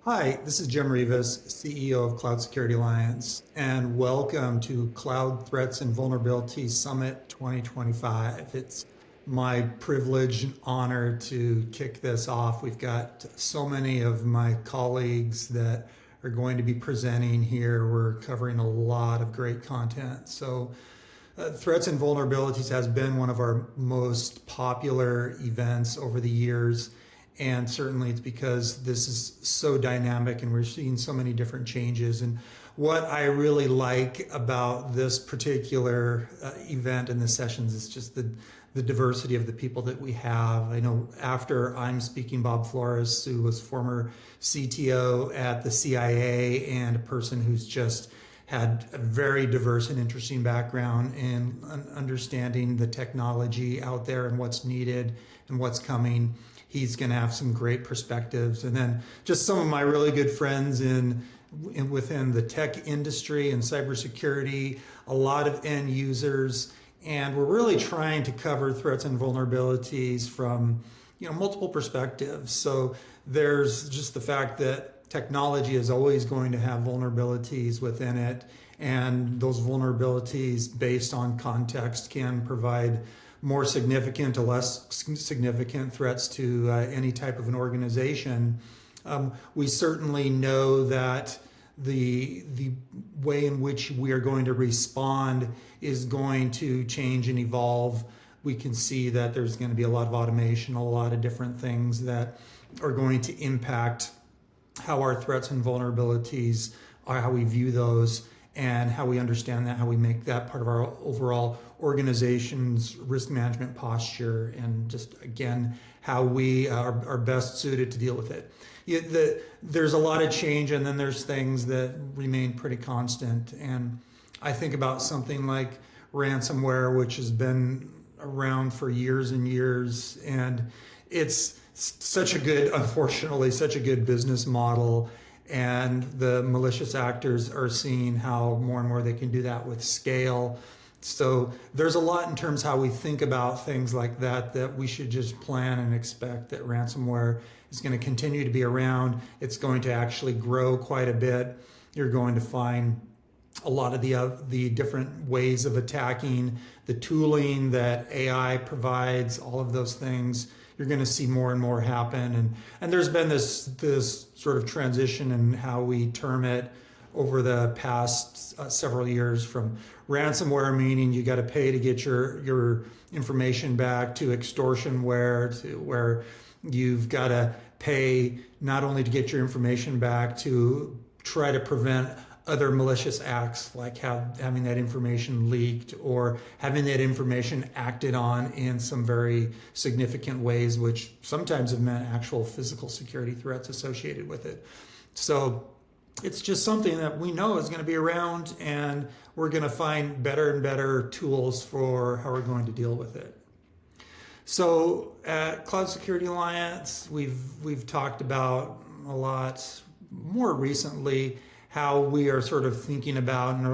Hi, this is Jim Reavis, CEO of Cloud Security Alliance, and welcome to Cloud Threats and Vulnerabilities Summit 2025. It's my privilege and honor to kick this off. We've got so many of my colleagues that are going to be presenting here. We're covering a lot of great content. Threats and Vulnerabilities has been one of our most popular events over the years. And certainly it's because this is so dynamic and we're seeing so many different changes. And what I really like about this particular event and the sessions is just the diversity of the people that we have. I know after I'm speaking, Bob Flores, who was former CTO at the CIA and a person who's just had a very diverse and interesting background in understanding the technology out there and what's needed and what's coming. He's going to have some great perspectives. And then just some of my really good friends within the tech industry and cybersecurity, a lot of end users. And we're really trying to cover threats and vulnerabilities from multiple perspectives. So there's just the fact that technology is always going to have vulnerabilities within it, and those vulnerabilities based on context can provide more significant or less significant threats to any type of an organization. We certainly know that the way in which we are going to respond is going to change and evolve. We can see that there's going to be a lot of automation, a lot of different things that are going to impact how our threats and vulnerabilities are, how we view those, and how we understand that, how we make that part of our overall organization's risk management posture, and just, again, how we are best suited to deal with it. There's a lot of change, and then there's things that remain pretty constant. And I think about something like ransomware, which has been around for years and years, and it's unfortunately, such a good business model. And the malicious actors are seeing how more and more they can do that with scale. So there's a lot in terms of how we think about things like that we should just plan and expect that ransomware is going to continue to be around. It's going to actually grow quite a bit. You're going to find a lot of the different ways of attacking, the tooling that AI provides, all of those things. You're going to see more and more happen, and there's been this sort of transition in how we term it over the past several years, from ransomware, meaning you got to pay to get your information back, to extortionware, to where you've got to pay not only to get your information back, to try to prevent other malicious acts, like having that information leaked or having that information acted on in some very significant ways, which sometimes have meant actual physical security threats associated with it. So it's just something that we know is going to be around, and we're going to find better and better tools for how we're going to deal with it. So at Cloud Security Alliance, we've talked about a lot more recently how we are sort of thinking about and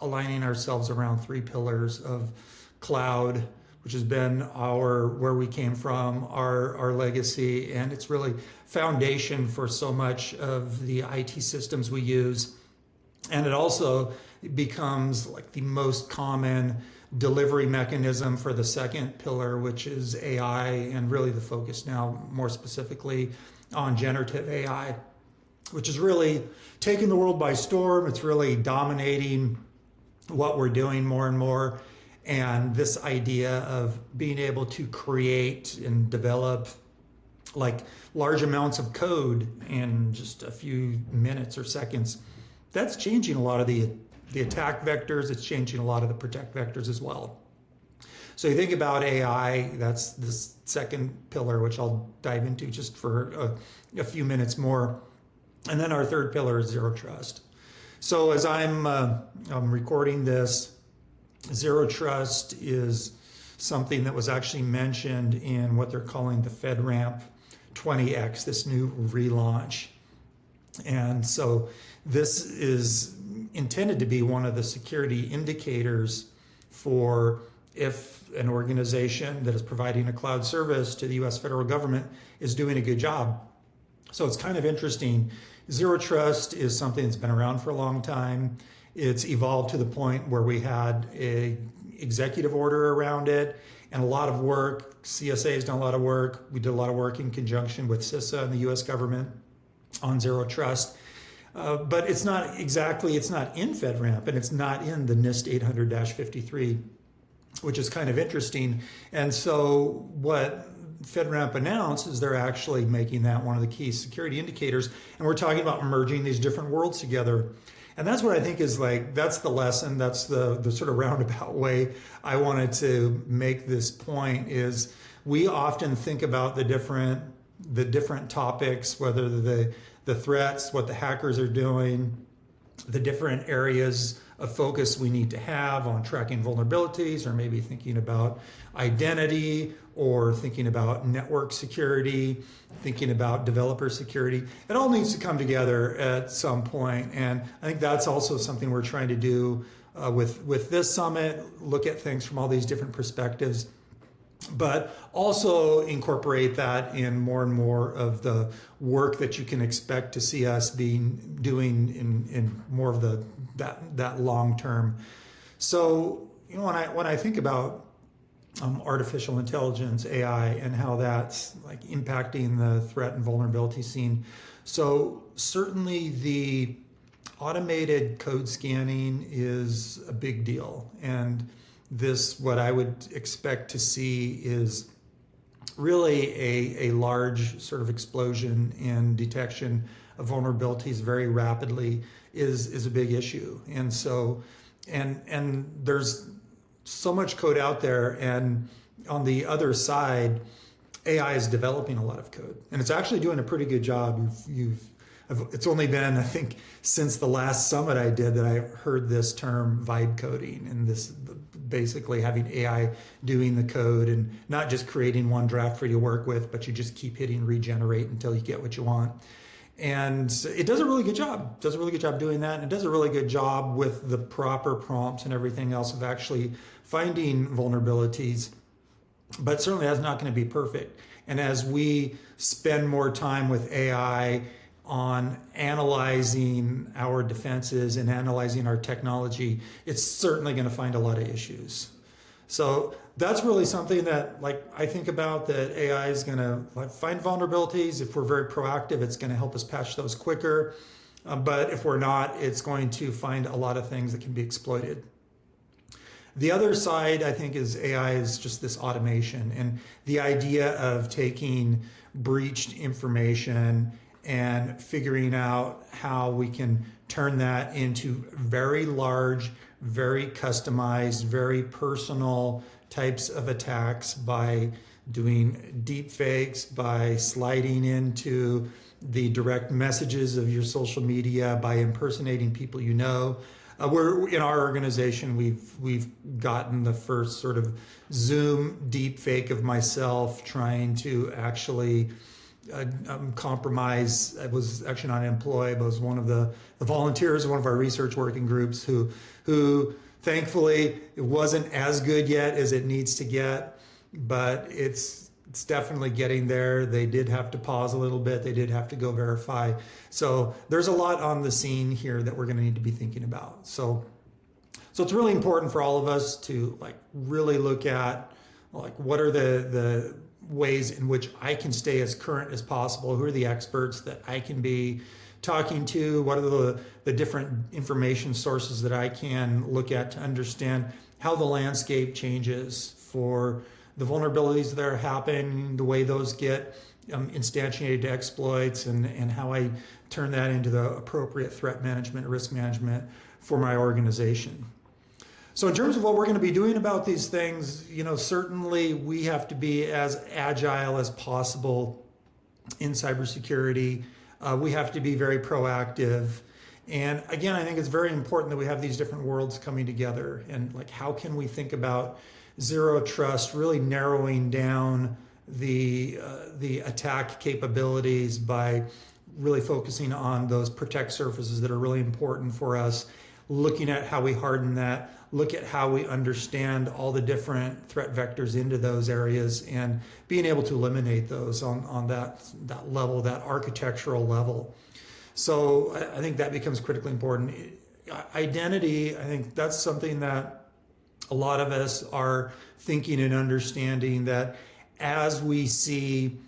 aligning ourselves around three pillars of cloud, which has been where we came from, our legacy, and it's really foundation for so much of the IT systems we use. And it also becomes like the most common delivery mechanism for the second pillar, which is AI, and really the focus now more specifically on generative AI, which is really taking the world by storm. It's really dominating what we're doing more and more. And this idea of being able to create and develop like large amounts of code in just a few minutes or seconds, that's changing a lot of the attack vectors. It's changing a lot of the protect vectors as well. So you think about AI, that's this second pillar, which I'll dive into just for a few minutes more. And then our third pillar is zero trust. So as I'm recording this, zero trust is something that was actually mentioned in what they're calling the FedRAMP 20X, this new relaunch. And so this is intended to be one of the security indicators for if an organization that is providing a cloud service to the US federal government is doing a good job. So it's kind of interesting. Zero trust is something that's been around for a long time. It's evolved to the point where we had a executive order around it and a lot of work. CSA has done a lot of work. We did a lot of work in conjunction with CISA and the US government on zero trust. But it's not in FedRAMP, and it's not in the NIST 800-53, which is kind of interesting. And so what FedRAMP announced is they're actually making that one of the key security indicators. And we're talking about merging these different worlds together. And that's what I think is that's the lesson. That's the sort of roundabout way I wanted to make this point is we often think about the different topics, whether the threats, what the hackers are doing, the different areas of focus we need to have on tracking vulnerabilities, or maybe thinking about identity, or thinking about network security, thinking about developer security. It all needs to come together at some point, and I think that's also something we're trying to do with this summit, look at things from all these different perspectives, but also incorporate that in more and more of the work that you can expect to see us doing in more of that long term. So when I think about artificial intelligence, AI, and how that's impacting the threat and vulnerability scene, so certainly the automated code scanning is a big deal, and what I would expect to see is really a large sort of explosion in detection of vulnerabilities very rapidly is a big issue. And so, and there's so much code out there, and on the other side, AI is developing a lot of code, and it's actually doing a pretty good job. It's only been, I think, since the last summit I did that I heard this term vibe coding, and this basically having AI doing the code and not just creating one draft for you to work with, but you just keep hitting regenerate until you get what you want. And it does a really good job. It does a really good job doing that, and it does a really good job with the proper prompts and everything else of actually finding vulnerabilities, but certainly that's not going to be perfect. And as we spend more time with AI on analyzing our defenses and analyzing our technology, it's certainly going to find a lot of issues. So that's really something that I think about, that AI is going to find vulnerabilities. If we're very proactive, it's going to help us patch those quicker. But if we're not, it's going to find a lot of things that can be exploited. The other side, I think, is AI is just this automation, and the idea of taking breached information and figuring out how we can turn that into very large, very customized, very personal types of attacks by doing deep fakes, by sliding into the direct messages of your social media, by impersonating people you know. We're in our organization, we've gotten the first sort of Zoom deep fake of myself trying to actually compromise. I was actually not an employee, but was one of the volunteers of one of our research working groups who thankfully it wasn't as good yet as it needs to get, but it's definitely getting there. They did have to pause a little bit. They did have to go verify. So there's a lot on the scene here that we're going to need to be thinking about. So it's really important for all of us to really look at what are the ways in which I can stay as current as possible. Who are the experts that I can be talking to? What are the different information sources that I can look at to understand how the landscape changes for the vulnerabilities that are happening, the way those get instantiated to exploits, and how I turn that into the appropriate threat management, risk management for my organization. So in terms of what we're going to be doing about these things, certainly we have to be as agile as possible in cybersecurity. We have to be very proactive. And again, I think it's very important that we have these different worlds coming together. And how can we think about zero trust, really narrowing down the attack capabilities by really focusing on those protect surfaces that are really important for us. looking at how we harden that, look at how we understand all the different threat vectors into those areas, and being able to eliminate those on that level, that architectural level. So I think that becomes critically important. Identity, I think that's something that a lot of us are thinking and understanding, that as we see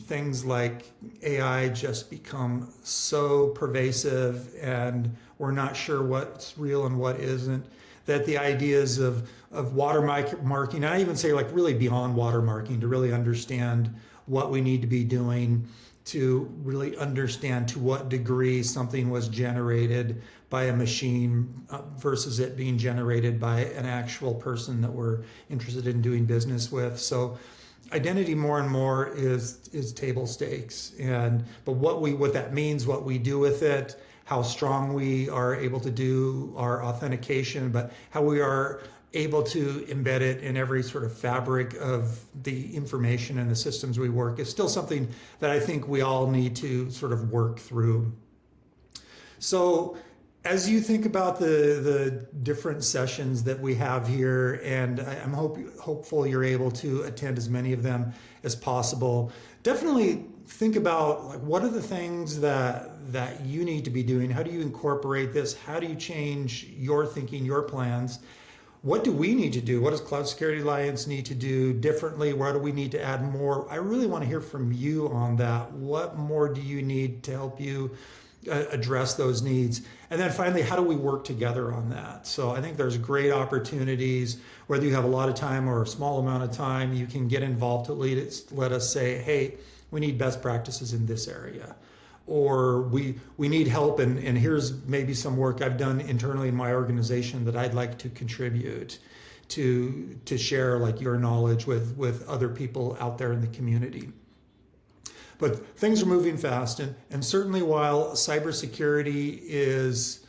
things like AI just become so pervasive and we're not sure what's real and what isn't, that the ideas of watermarking, I even say like really beyond watermarking, to really understand what we need to be doing, to really understand to what degree something was generated by a machine versus it being generated by an actual person that we're interested in doing business with. So identity more and more is table stakes, but what that means, what we do with it, how strong we are able to do our authentication, but how we are able to embed it in every sort of fabric of the information and the systems we work is still something that I think we all need to sort of work through. So as you think about the different sessions that we have here, and I'm hopeful you're able to attend as many of them as possible, definitely think about like, what are the things that you need to be doing? How do you incorporate this? How do you change your thinking, your plans? What do we need to do? What does Cloud Security Alliance need to do differently? Where do we need to add more? I really want to hear from you on that. What more do you need to help you address those needs? And then finally, how do we work together on that? So I think there's great opportunities, whether you have a lot of time or a small amount of time, you can get involved to let us say, hey, we need best practices in this area. Or we need help, and here's maybe some work I've done internally in my organization that I'd like to contribute to share like your knowledge with other people out there in the community. But things are moving fast, and certainly while cybersecurity is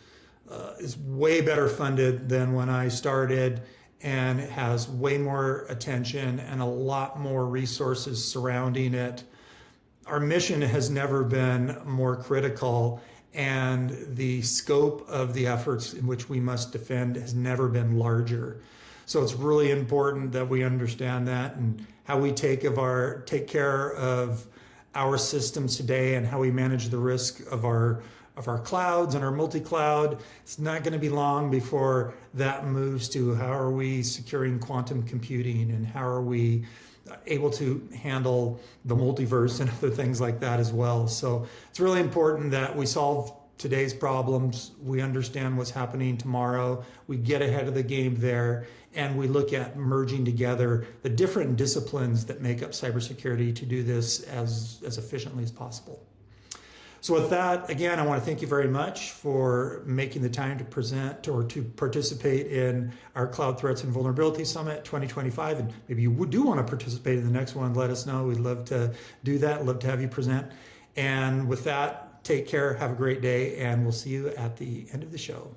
way better funded than when I started, and it has way more attention and a lot more resources surrounding it, our mission has never been more critical, and the scope of the efforts in which we must defend has never been larger. So it's really important that we understand that, and how we take care of our systems today, and how we manage the risk of our clouds and our multi-cloud. It's not going to be long before that moves to how are we securing quantum computing, and how are we able to handle the multiverse and other things like that as well. So it's really important that we solve today's problems, we understand what's happening tomorrow, we get ahead of the game there, and we look at merging together the different disciplines that make up cybersecurity to do this as efficiently as possible. So with that, again, I want to thank you very much for making the time to present or to participate in our Cloud Threats and Vulnerabilities Summit 2025. And maybe you do want to participate in the next one, let us know. We'd love to do that, love to have you present. And with that, take care, have a great day, and we'll see you at the end of the show.